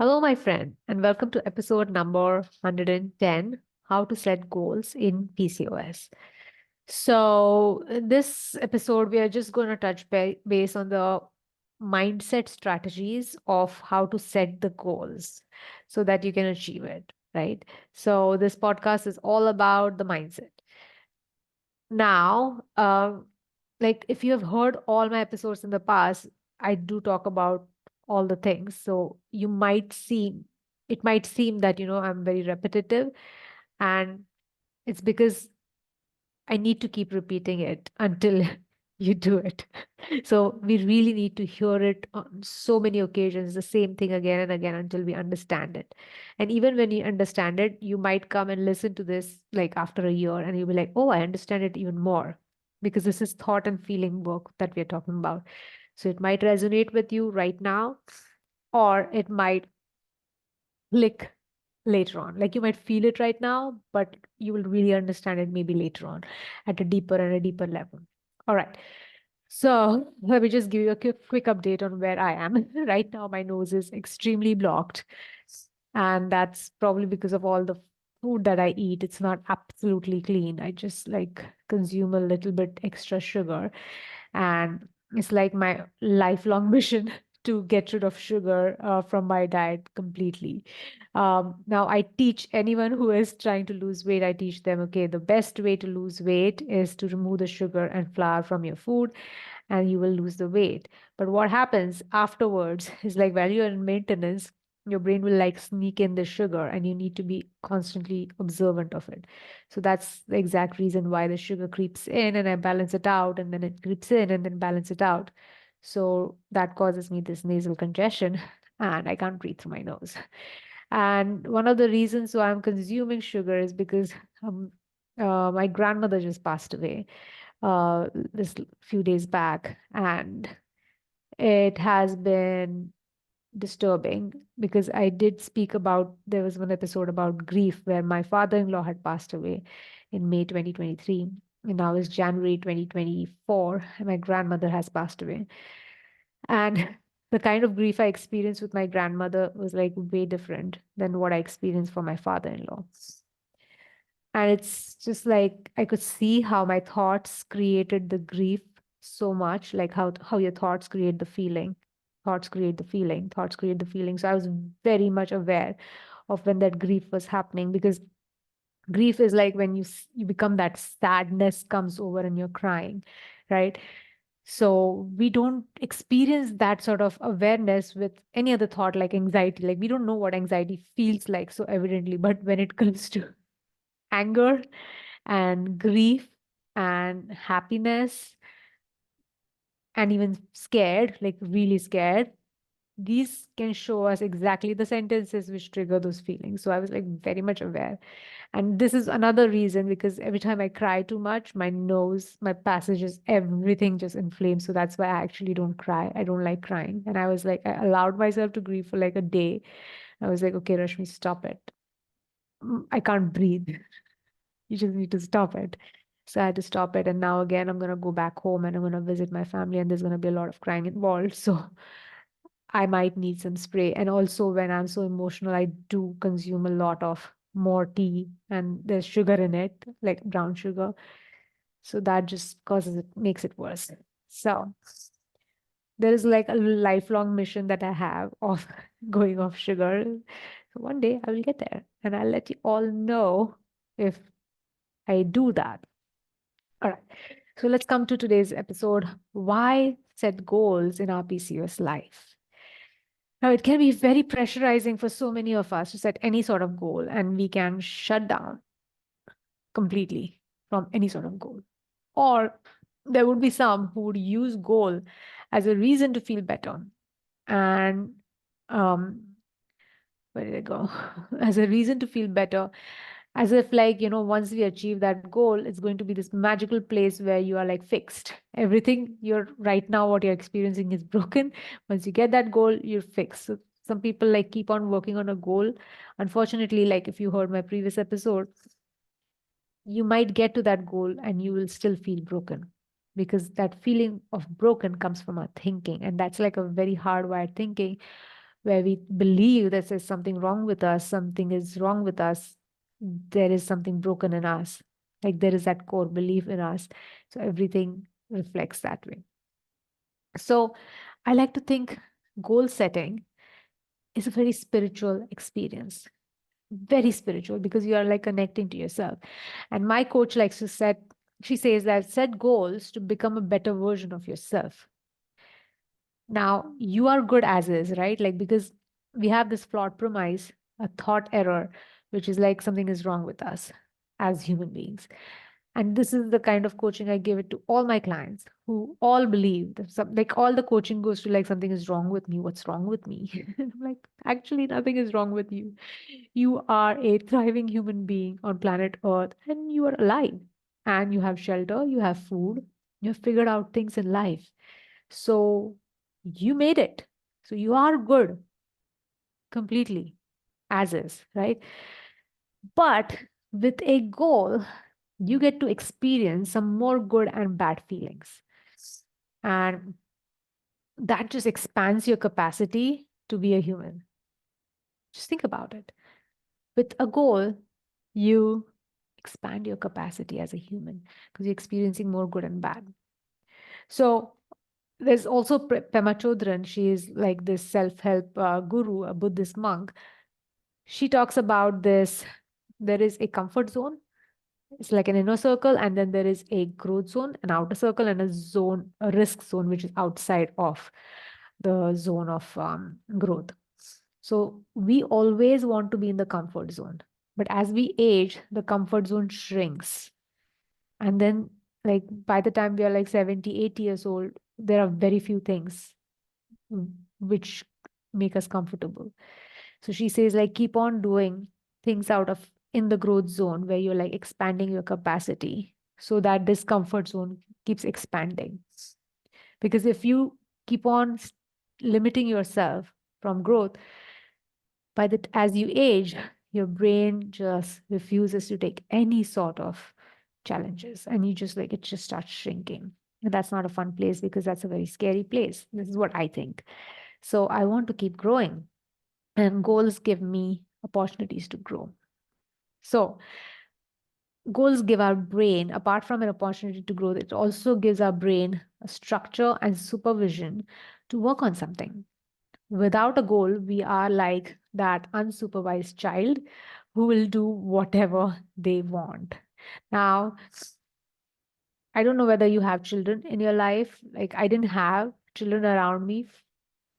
Hello, my friend, and welcome to episode number 110, How to Set Goals in PCOS. So, in this episode, we are just going to touch base on the mindset strategies of how to set the goals so that you can achieve it, right? So, this podcast is all about the mindset. Now, like if you have heard all my episodes in the past, I do talk about all the things. So it might seem that, I'm very repetitive, and it's because I need to keep repeating it until you do it. So we really need to hear it on so many occasions, the same thing again and again until we understand it. And even when you understand it, you might come and listen to this like after a year and you'll be like, oh, I understand it even more because this is thought and feeling work that we're talking about. So it might resonate with you right now, or it might click later on. Like you might feel it right now, but you will really understand it maybe later on at a deeper level. All right. So let me just give you a quick update on where I am. Right now, my nose is extremely blocked. And that's probably because of all the food that I eat. It's not absolutely clean. I just like consume a little bit extra sugar. And it's like my lifelong mission to get rid of sugar from my diet completely. Now, I teach anyone who is trying to lose weight, I teach them, okay, the best way to lose weight is to remove the sugar and flour from your food and you will lose the weight. But what happens afterwards is like while you're in maintenance, your brain will like sneak in the sugar and you need to be constantly observant of it. So that's the exact reason why the sugar creeps in and I balance it out and then it creeps in and then balance it out. So that causes me this nasal congestion and I can't breathe through my nose. And one of the reasons why I'm consuming sugar is because my grandmother just passed away this few days back, and it has been disturbing because I did speak about there was one episode about grief where my father-in-law had passed away in May 2023, and now it's January 2024, and my grandmother has passed away. And the kind of grief I experienced with my grandmother was like way different than what I experienced for my father-in-law. And it's just like I could see how my thoughts created the grief so much, like how your thoughts create the feeling. Thoughts create the feeling, thoughts create the feeling. So I was very much aware of when that grief was happening because grief is like when you become that sadness comes over and you're crying, right? So we don't experience that sort of awareness with any other thought like anxiety. Like we don't know what anxiety feels like so evidently, but when it comes to anger and grief and happiness and even scared, like really scared, these can show us exactly the sentences which trigger those feelings. So I was like very much aware. And this is another reason because every time I cry too much, my nose, my passages, everything just inflames. So that's why I actually don't cry. I don't like crying. And I was like, I allowed myself to grieve for like a day. I was like, okay, Rashmi, stop it. I can't breathe. You just need to stop it. So I had to stop it. And now again, I'm going to go back home and I'm going to visit my family, and there's going to be a lot of crying involved. So I might need some spray. And also, when I'm so emotional, I do consume a lot of more tea and there's sugar in it, like brown sugar. So that just causes it, makes it worse. So there is like a lifelong mission that I have of going off sugar. So one day I will get there and I'll let you all know if I do that. All right. So let's come to today's episode. Why set goals in our PCOS life? Now, it can be very pressurizing for so many of us to set any sort of goal, and we can shut down completely from any sort of goal. Or there would be some who would use goal as a reason to feel better. And um, where did I go? As a reason to feel better, as if like once we achieve that goal, it's going to be this magical place where you are like fixed. Everything you're right now what you're experiencing is broken. Once you get that goal, you're fixed. So some people like keep on working on a goal. Unfortunately, like if you heard my previous episode, you might get to that goal and you will still feel broken because that feeling of broken comes from our thinking, and that's like a very hardwired thinking where we believe that there's something wrong with us, something is wrong with us, there is something broken in us. Like there is that core belief in us. So everything reflects that way. So I like to think goal setting is a very spiritual experience, very spiritual, because you are like connecting to yourself. And my coach likes to set, she says that set goals to become a better version of yourself. Now, you are good as is, right? Like, because we have this flawed premise, a thought error, which is like something is wrong with us as human beings. And this is the kind of coaching I give it to all my clients who all believe that like all the coaching goes to like something is wrong with me. What's wrong with me? I'm like, actually, nothing is wrong with you. You are a thriving human being on planet Earth and you are alive and you have shelter, you have food, you have figured out things in life. So you made it. So you are good completely as is, right? But with a goal, you get to experience some more good and bad feelings. And that just expands your capacity to be a human. Just think about it. With a goal, you expand your capacity as a human because you're experiencing more good and bad. So there's also Pema Chodron. She is like this self-help guru, a Buddhist monk. She talks about this. There is a comfort zone. It's like an inner circle, and then there is a growth zone, an outer circle, and a zone, a risk zone, which is outside of the zone of growth. So we always want to be in the comfort zone. But as we age, the comfort zone shrinks. And then, like, by the time we are like 70, 80 years old, there are very few things which make us comfortable. So she says, like, keep on doing things out of in the growth zone where you're like expanding your capacity so that this comfort zone keeps expanding. Because if you keep on limiting yourself from growth, by the as you age, your brain just refuses to take any sort of challenges and you just like it just starts shrinking. And that's not a fun place because that's a very scary place. This is what I think. So I want to keep growing, and goals give me opportunities to grow. So goals give our brain, apart from an opportunity to grow, it also gives our brain a structure and supervision to work on something. Without a goal, we are like that unsupervised child who will do whatever they want. Now, I don't know whether you have children in your life. Like, I didn't have children around me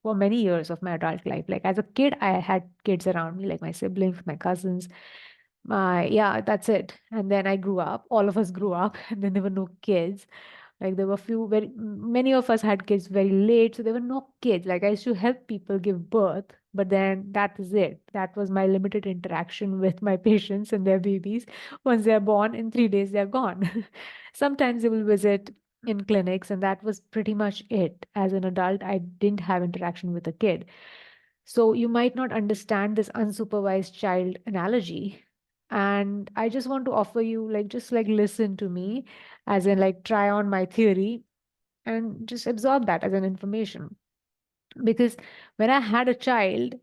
for many years of my adult life. Like, as a kid, I had kids around me, like my siblings, my cousins. Yeah, that's it. And then I grew up. All of us grew up, and then there were no kids. Like there were few, very many of us had kids very late, so there were no kids. Like I used to help people give birth, but then that is it. That was my limited interaction with my patients and their babies. Once they're born, in 3 days they're gone. Sometimes they will visit in clinics, and that was pretty much it. As an adult, I didn't have interaction with a kid. So you might not understand this unsupervised child analogy. And I just want to offer you, like, just like listen to me, as in, like, try on my theory and just absorb that as an information. Because when I had a child,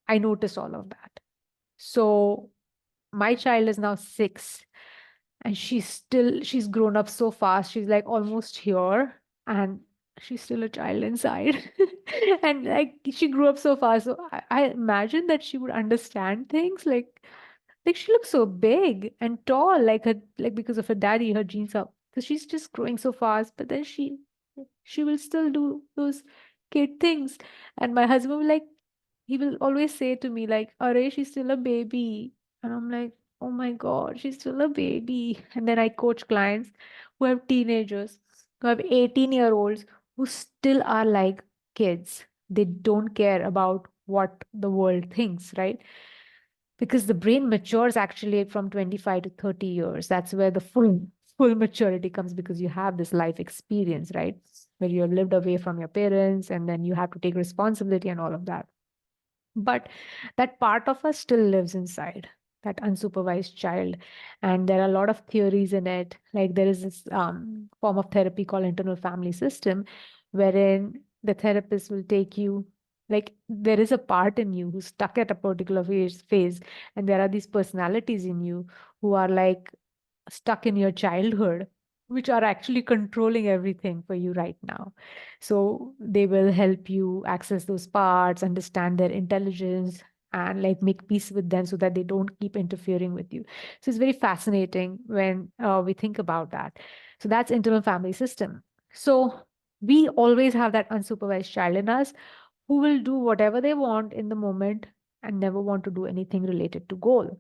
I noticed all of that. So my child is now 6, and she's grown up so fast. She's like almost here, and she's still a child inside. And like she grew up so fast. So I imagine that she would understand things like she looks so big and tall, like her, like because of her daddy, her genes are, because she's just growing so fast. But then she will still do those kid things. And my husband will like, he will always say to me like, "Arey, she's still a baby," and I'm like, "Oh my God, she's still a baby." And then I coach clients who have teenagers, who have 18-year-olds who still are like kids. They don't care about what the world thinks, right? Because the brain matures actually from 25 to 30 years. That's where the full maturity comes, because you have this life experience, right? Where you have lived away from your parents and then you have to take responsibility and all of that. But that part of us still lives inside, that unsupervised child. And there are a lot of theories in it. Like there is this form of therapy called internal family system, wherein the therapist will take you Like there is a part in you who's stuck at a particular phase, and there are these personalities in you who are like stuck in your childhood, which are actually controlling everything for you right now. So they will help you access those parts, understand their intelligence, and like make peace with them so that they don't keep interfering with you. So it's very fascinating when we think about that. So that's internal family system. So we always have that unsupervised child in us who will do whatever they want in the moment and never want to do anything related to goal.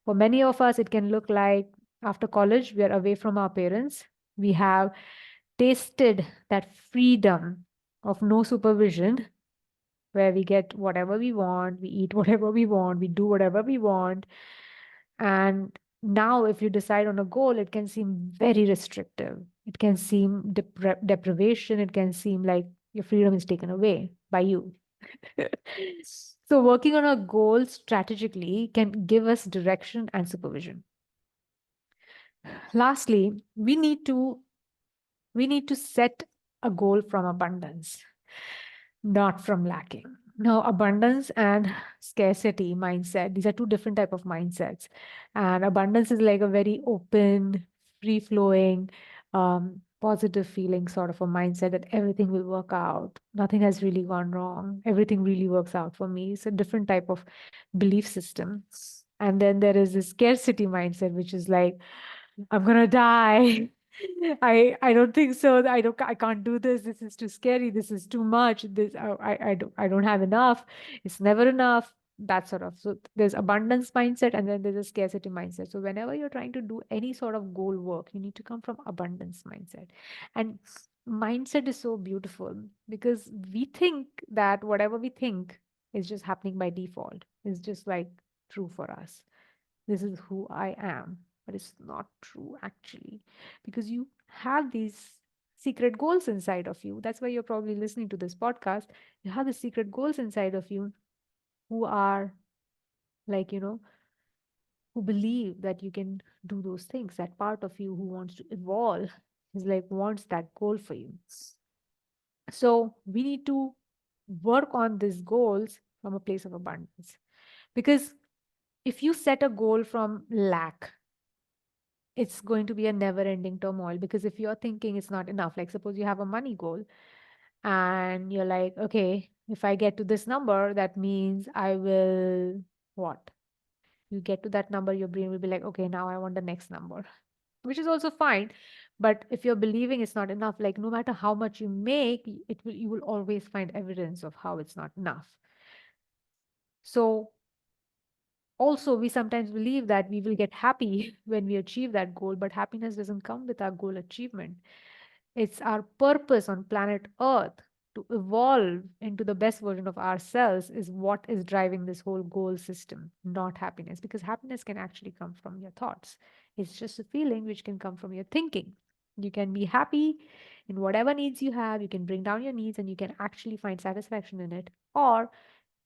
For many of us, it can look like after college, we are away from our parents. We have tasted that freedom of no supervision, where we get whatever we want, we eat whatever we want, we do whatever we want. And now, if you decide on a goal, it can seem very restrictive. It can seem deprivation. It can seem like your freedom is taken away by you. So, working on a goal strategically can give us direction and supervision. Lastly, we need to set a goal from abundance, not from lacking. Now, abundance and scarcity mindset, these are two different type of mindsets. And abundance is like a very open, free flowing, positive feeling sort of a mindset that everything will work out. Nothing has really gone wrong. Everything really works out for me. It's a different type of belief system. And then there is this scarcity mindset, which is like, I'm gonna die. I don't think so. I can't do this. This is too scary. This is too much. This I don't have enough. It's never enough. That sort of. So there's abundance mindset and then there's a scarcity mindset. So whenever you're trying to do any sort of goal work, you need to come from abundance mindset. And mindset is so beautiful because we think that whatever we think is just happening by default. Is just like true for us. This is who I am. But it's not true actually, because you have these secret goals inside of you. That's why you're probably listening to this podcast. You have the secret goals inside of you who are like, who believe that you can do those things. That part of you who wants to evolve is like wants that goal for you. So we need to work on these goals from a place of abundance. Because if you set a goal from lack, it's going to be a never ending turmoil, because if you're thinking it's not enough, like suppose you have a money goal and you're like, okay, if I get to this number, that means I will what? You get to that number, your brain will be like, okay, now I want the next number, which is also fine. But if you're believing it's not enough, like no matter how much you make, you will always find evidence of how it's not enough. So also, we sometimes believe that we will get happy when we achieve that goal, but happiness doesn't come with our goal achievement. It's our purpose on planet Earth to evolve into the best version of ourselves is what is driving this whole goal system, not happiness, because happiness can actually come from your thoughts. It's just a feeling which can come from your thinking. You can be happy in whatever needs you have, you can bring down your needs and you can actually find satisfaction in it. Or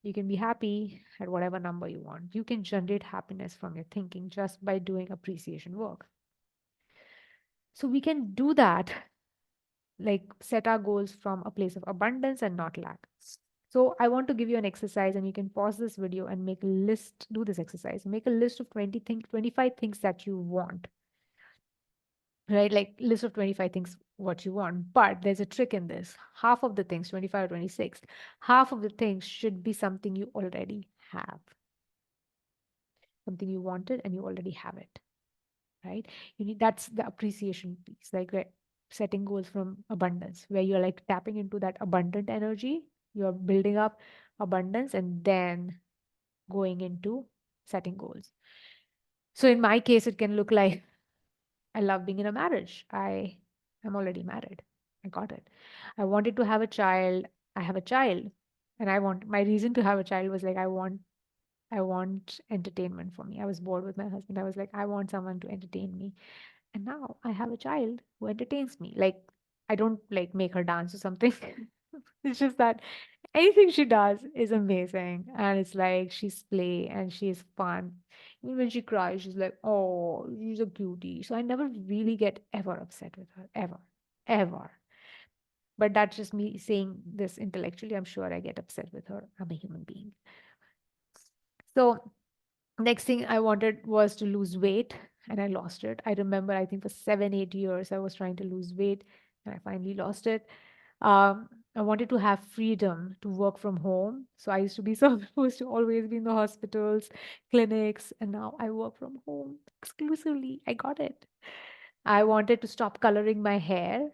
you can be happy at whatever number you want. You can generate happiness from your thinking just by doing appreciation work. So we can do that, like set our goals from a place of abundance and not lack. So I want to give you an exercise and you can pause this video and make a list, do this exercise. Make a list of 25 things that you want, right? Like list of 25 things what you want. But there's a trick in this. Half of the things, 25 or 26, half of the things should be something you already have, something you wanted and you already have it, right? You need, that's the appreciation piece, like setting goals from abundance, where you're like tapping into that abundant energy, you're building up abundance and then going into setting goals. So in my case, it can look like I love being in a marriage. I am already married. I got it. I wanted to have a child. I have a child. And I want, my reason to have a child was like I want entertainment for me. I was bored with my husband. I was like, I want someone to entertain me. And now I have a child who entertains me. Like, I don't like make her dance or something. It's just that anything she does is amazing. And it's like she's play and she's fun. Even when she cries, she's like, oh, she's a cutie. So I never really get ever upset with her. Ever. Ever. But that's just me saying this intellectually. I'm sure I get upset with her. I'm a human being. So next thing I wanted was to lose weight, and I lost it. I remember, I think for 7, 8 years, I was trying to lose weight, and I finally lost it. I wanted to have freedom to work from home. So I used to be supposed to always be in the hospitals, clinics, and now I work from home exclusively. I got it. I wanted to stop coloring my hair,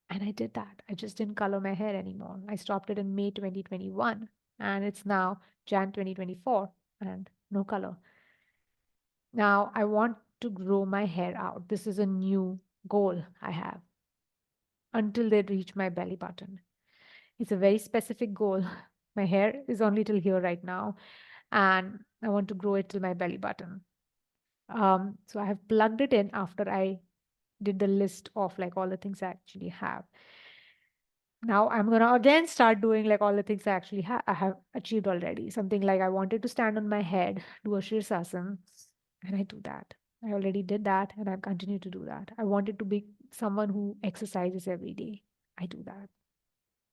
and I did that. I just didn't color my hair anymore. I stopped it in May 2021, and it's now Jan 2024, and no color. Now I want to grow my hair out. This is a new goal I have until they reach my belly button. It's a very specific goal. My hair is only till here right now, and I want to grow it till my belly button. So I have plugged it in after I did the list of like all the things I actually have. Now I'm gonna again start doing like all the things I have achieved already. Something like I wanted to stand on my head, do a Shirsasana, and I do that. I already did that, and I continue to do that. I wanted to be someone who exercises every day. I do that.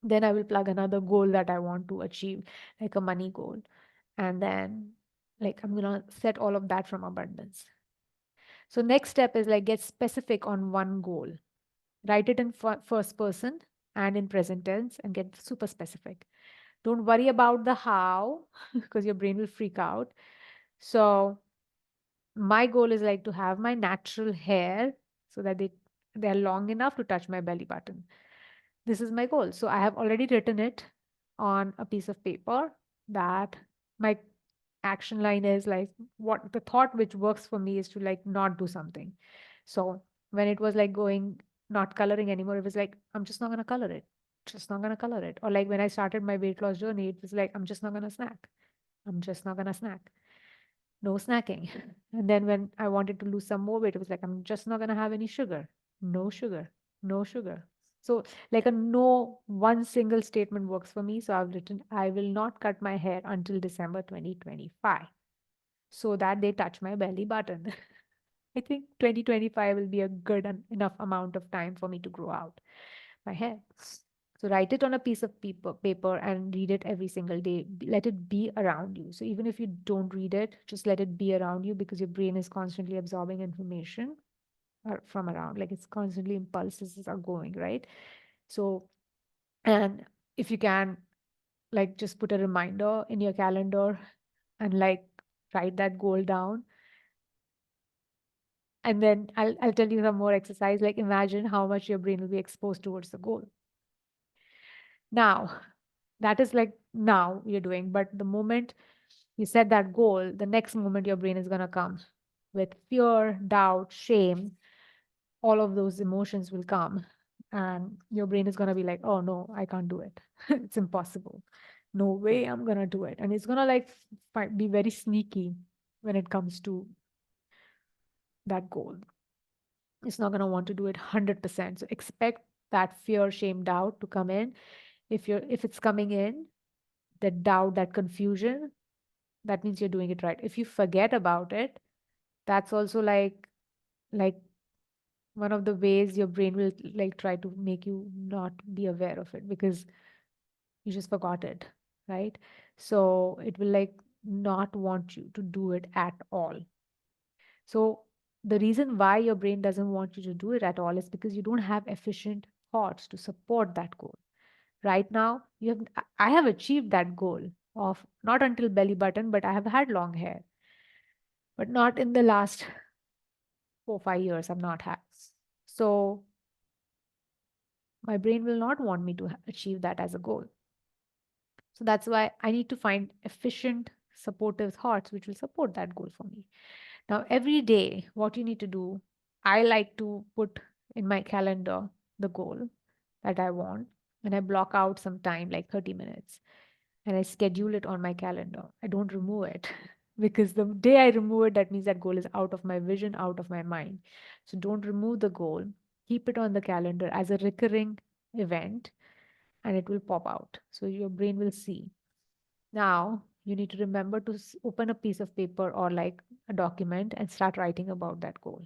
Then I will plug another goal that I want to achieve, like a money goal. And then like I'm gonna set all of that from abundance. So next step is like get specific on one goal. Write it in first person and in present tense and get super specific. Don't worry about the how because your brain will freak out. So my goal is like to have my natural hair so that they're long enough to touch my belly button. This is my goal. So I have already written it on a piece of paper that my action line is like what the thought which works for me is to like not do something. So when it was like going not coloring anymore, it was like I'm just not gonna color it. Just not gonna color it. Or like when I started my weight loss journey, it was like I'm just not gonna snack. I'm just not gonna snack. No snacking. And then when I wanted to lose some more weight, it was like I'm just not gonna have any sugar. No sugar. No sugar. So like a no one single statement works for me. So I've written I will not cut my hair until December 2025 so that they touch my belly button. I think 2025 will be a good enough amount of time for me to grow out my hair. So write it on a piece of paper and read it every single day. Let it be around you. So even if you don't read it, just let it be around you because your brain is constantly absorbing information from around. Like it's constantly impulses are going, right? So, and if you can, like just put a reminder in your calendar and like write that goal down. And then I'll tell you some more exercise. Like imagine how much your brain will be exposed towards the goal. Now, that is like now you're doing, but the moment you set that goal, the next moment your brain is going to come with fear, doubt, shame, all of those emotions will come. And your brain is going to be like, oh no, I can't do it. It's impossible. No way I'm going to do it. And it's going to like be very sneaky when it comes to that goal. It's not going to want to do it 100%. So expect that fear, shame, doubt to come in. If it's coming in, that doubt, that confusion, that means you're doing it right. If you forget about it, that's also like one of the ways your brain will like try to make you not be aware of it because you just forgot it, right? So it will like not want you to do it at all. So the reason why your brain doesn't want you to do it at all is because you don't have efficient thoughts to support that goal. Right now, I have achieved that goal of not until belly button, but I have had long hair, but not in the last 4, 5 years. I've not had. So my brain will not want me to achieve that as a goal. So that's why I need to find efficient, supportive thoughts which will support that goal for me. Now, every day, what you need to do, I like to put in my calendar the goal that I want, and I block out some time, like 30 minutes, and I schedule it on my calendar. I don't remove it because the day I remove it, that means that goal is out of my vision, out of my mind. So don't remove the goal. Keep it on the calendar as a recurring event and it will pop out. So your brain will see. Now you need to remember to open a piece of paper or like a document and start writing about that goal.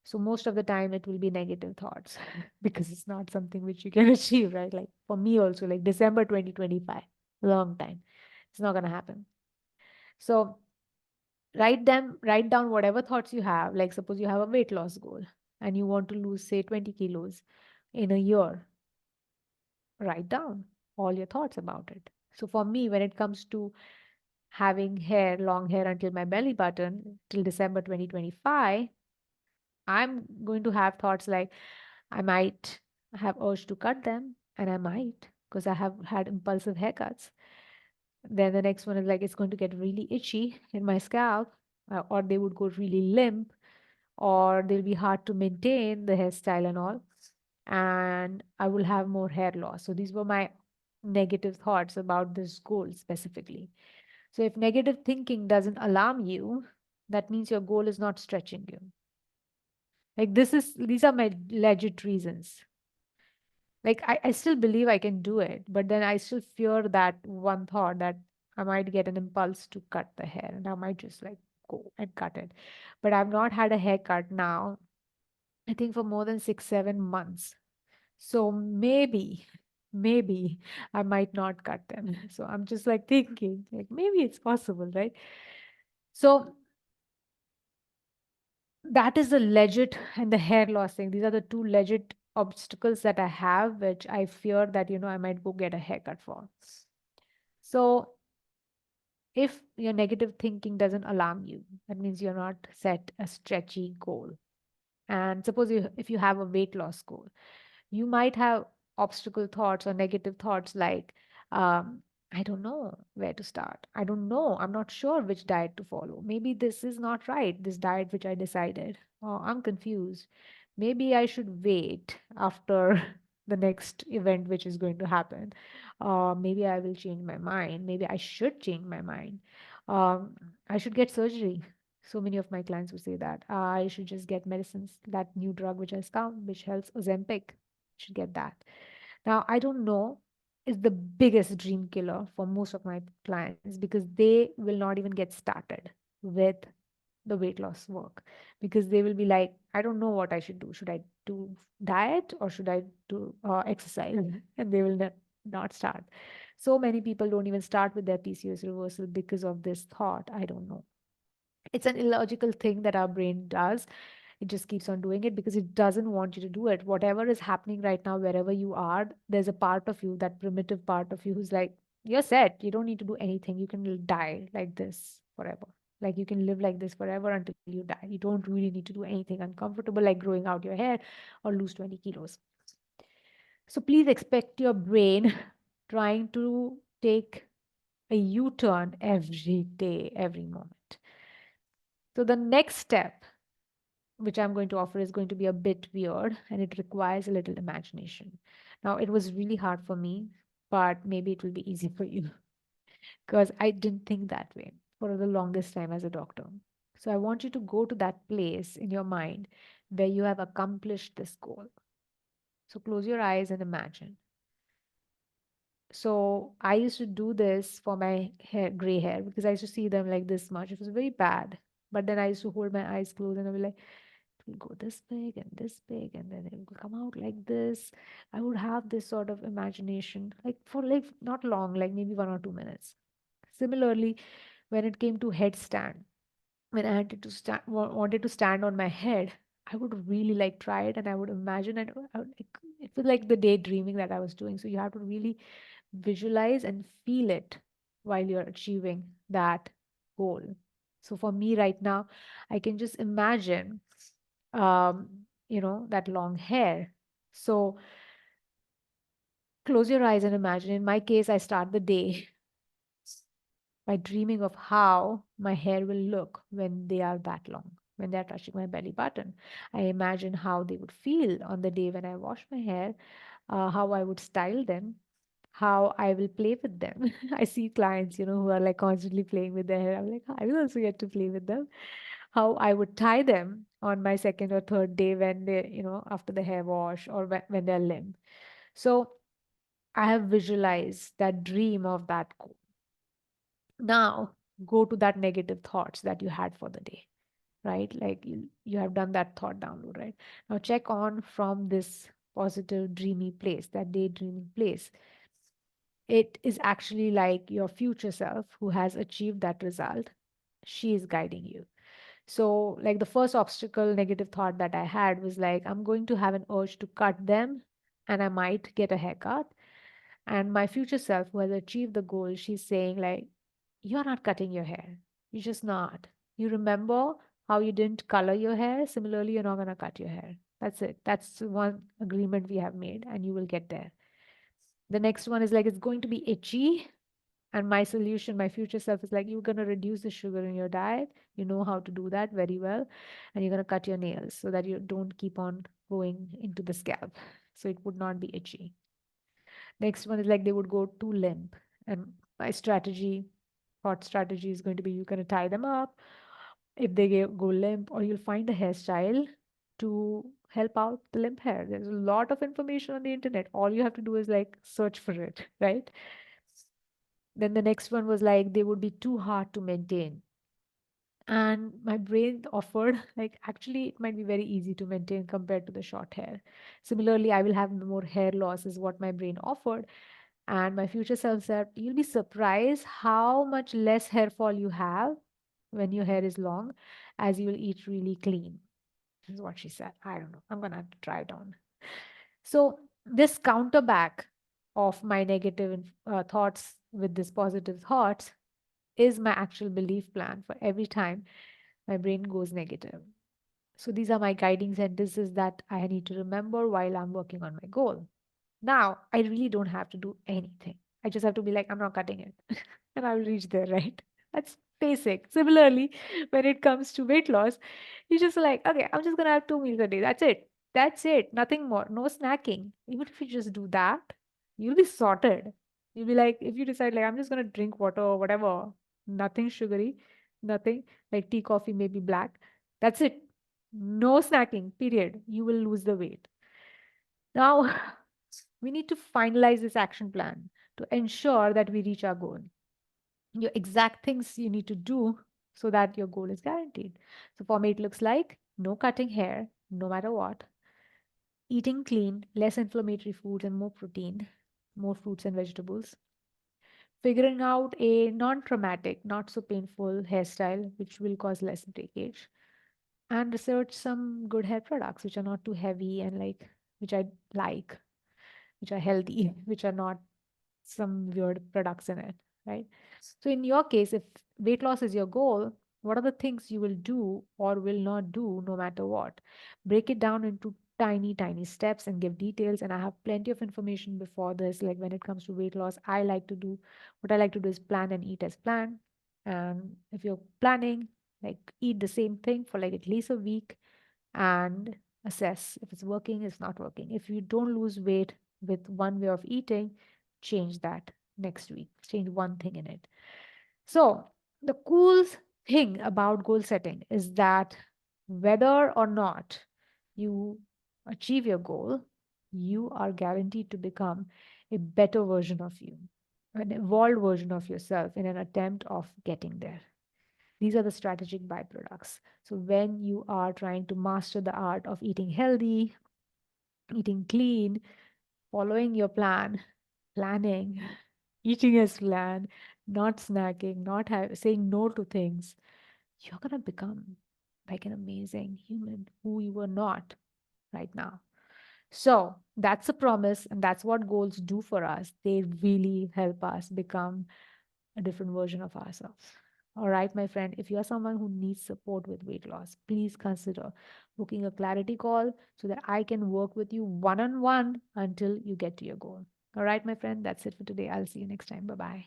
So most of the time it will be negative thoughts because it's not something which you can achieve, right? Like for me also, like December 2025, long time. It's not gonna happen. So write down whatever thoughts you have. Like suppose you have a weight loss goal and you want to lose, say, 20 kilos in a year. Write down all your thoughts about it. So for me, when it comes to having hair, long hair until my belly button till December 2025, I'm going to have thoughts like I might have urge to cut them, and I might because I have had impulsive haircuts. Then the next one is like it's going to get really itchy in my scalp, or they would go really limp, or they'll be hard to maintain the hairstyle and all. And I will have more hair loss. So these were my negative thoughts about this goal specifically. So if negative thinking doesn't alarm you, that means your goal is not stretching you. Like these are my legit reasons. Like I still believe I can do it, but then I still fear that one thought that I might get an impulse to cut the hair and I might just like go and cut it. But I've not had a haircut now, I think for more than 6, 7 months. So maybe I might not cut them. So I'm just like thinking, like maybe it's possible, right? So that is the legit and the hair loss thing. These are the two legit obstacles that I have, which I fear that, I might go get a haircut for. So if your negative thinking doesn't alarm you, that means you're not set a stretchy goal. And suppose if you have a weight loss goal, you might have obstacle thoughts or negative thoughts like, um, I don't know where to start. I don't know. I'm not sure which diet to follow. Maybe this is not right, this diet which I decided. Oh, I'm confused. Maybe I should wait after the next event which is going to happen. Maybe I will change my mind. Maybe I should change my mind. Um, I should get surgery. So many of my clients would say that I should just get medicines, that new drug which has come, which helps Ozempic, should get that. Now, I don't know, is the biggest dream killer for most of my clients because they will not even get started with the weight loss work because they will be like, I don't know what I should do. Should I do diet or should I do exercise? And they will not start. So many people don't even start with their PCOS reversal because of this thought. I don't know. It's an illogical thing that our brain does. It just keeps on doing it because it doesn't want you to do it. Whatever is happening right now, wherever you are, there's a part of you, that primitive part of you, who's like, you're set. You don't need to do anything. You can die like this forever. Like you can live like this forever until you die. You don't really need to do anything uncomfortable like growing out your hair or lose 20 kilos. So please expect your brain trying to take a U turn every day, every moment. So the next step which I'm going to offer is going to be a bit weird and it requires a little imagination. Now, it was really hard for me, but maybe it will be easy for you because I didn't think that way for the longest time as a doctor. So, I want you to go to that place in your mind where you have accomplished this goal. So, close your eyes and imagine. So, I used to do this for my hair, gray hair, because I used to see them like this much. It was very bad. But then I used to hold my eyes closed and I'd be like, will go this big and then it will come out like this. I would have this sort of imagination like for like not long, like maybe 1 or 2 minutes. Similarly, when it came to headstand, when I had to wanted to stand on my head, I would really like try it and I would imagine and it was like the daydreaming that I was doing. So you have to really visualize and feel it while you're achieving that goal. So for me right now, I can just imagine that long hair. So close your eyes and imagine. In my case, I start the day by dreaming of how my hair will look when they are that long, when they are touching my belly button. I imagine how they would feel on the day when I wash my hair, how I would style them, how I will play with them. I see clients, who are like constantly playing with their hair. I'm like, I will also get to play with them. How I would tie them on my second or third day when they, after the hair wash or when they're limp. So I have visualized that dream of that goal. Now go to that negative thoughts that you had for the day. right? Like you have done that thought download, right? Now check on from this positive, dreamy place, that daydreaming place. It is actually like your future self who has achieved that result. She is guiding you. So, like the first obstacle, negative thought that I had was like, I'm going to have an urge to cut them and I might get a haircut. And my future self, who has achieved the goal, she's saying, like, you're not cutting your hair. You're just not. You remember how you didn't color your hair? Similarly, you're not going to cut your hair. That's it. That's one agreement we have made, and you will get there. The next one is like, it's going to be itchy. And my solution, my future self is like, you're going to reduce the sugar in your diet. You know how to do that very well. And you're going to cut your nails so that you don't keep on going into the scalp. So it would not be itchy. Next one is like they would go too limp. And my strategy, thought strategy is going to be you're going to tie them up if they go limp, or you'll find a hairstyle to help out the limp hair. There's a lot of information on the internet. All you have to do is like search for it, right? Then the next one was like they would be too hard to maintain. And my brain offered, like, actually, it might be very easy to maintain compared to the short hair. Similarly, I will have more hair loss, is what my brain offered. And my future self said, you'll be surprised how much less hair fall you have when your hair is long, as you will eat really clean. This is what she said. I don't know. I'm going to have to try it on. So, this counterback of my negative thoughts with this positive thoughts is my actual belief plan for every time my brain goes negative. So these are my guiding sentences that I need to remember while I'm working on my goal. Now, I really don't have to do anything. I just have to be like, I'm not cutting it. And I will reach there, right? That's basic. Similarly, when it comes to weight loss, you just like, okay, I'm just going to have 2 meals a day. That's it. That's it. Nothing more. No snacking. Even if you just do that, you'll be sorted. You'll be like, if you decide, like, I'm just going to drink water or whatever, nothing sugary, nothing like tea, coffee, maybe black. That's it. No snacking, period. You will lose the weight. Now, we need to finalize this action plan to ensure that we reach our goal. Your exact things you need to do so that your goal is guaranteed. So, for me, it looks like no cutting hair, no matter what, eating clean, less inflammatory foods, and more protein, more fruits and vegetables, figuring out a non traumatic, not so painful hairstyle which will cause less breakage, and research some good hair products which are not too heavy and like which I like, which are healthy, which are not some weird products in it, right? So, in your case, if weight loss is your goal, what are the things you will do or will not do no matter what? Break it down into tiny, tiny steps and give details. And I have plenty of information before this. Like when it comes to weight loss, what I like to do is plan and eat as planned. And if you're planning, like eat the same thing for like at least a week and assess if it's working, it's not working. If you don't lose weight with one way of eating, change that next week. Change one thing in it. So, the cool thing about goal setting is that whether or not you achieve your goal, you are guaranteed to become a better version of you, an evolved version of yourself in an attempt of getting there. These are the strategic byproducts. So, when you are trying to master the art of eating healthy, eating clean, following your plan, planning, eating as planned, not snacking, not saying no to things, you're going to become like an amazing human who you were not right now. So that's a promise, and that's what goals do for us. They really help us become a different version of ourselves. All right, my friend, if you are someone who needs support with weight loss, please consider booking a clarity call so that I can work with you one on one until you get to your goal. All right, my friend, that's it for today. I'll see you next time. Bye bye.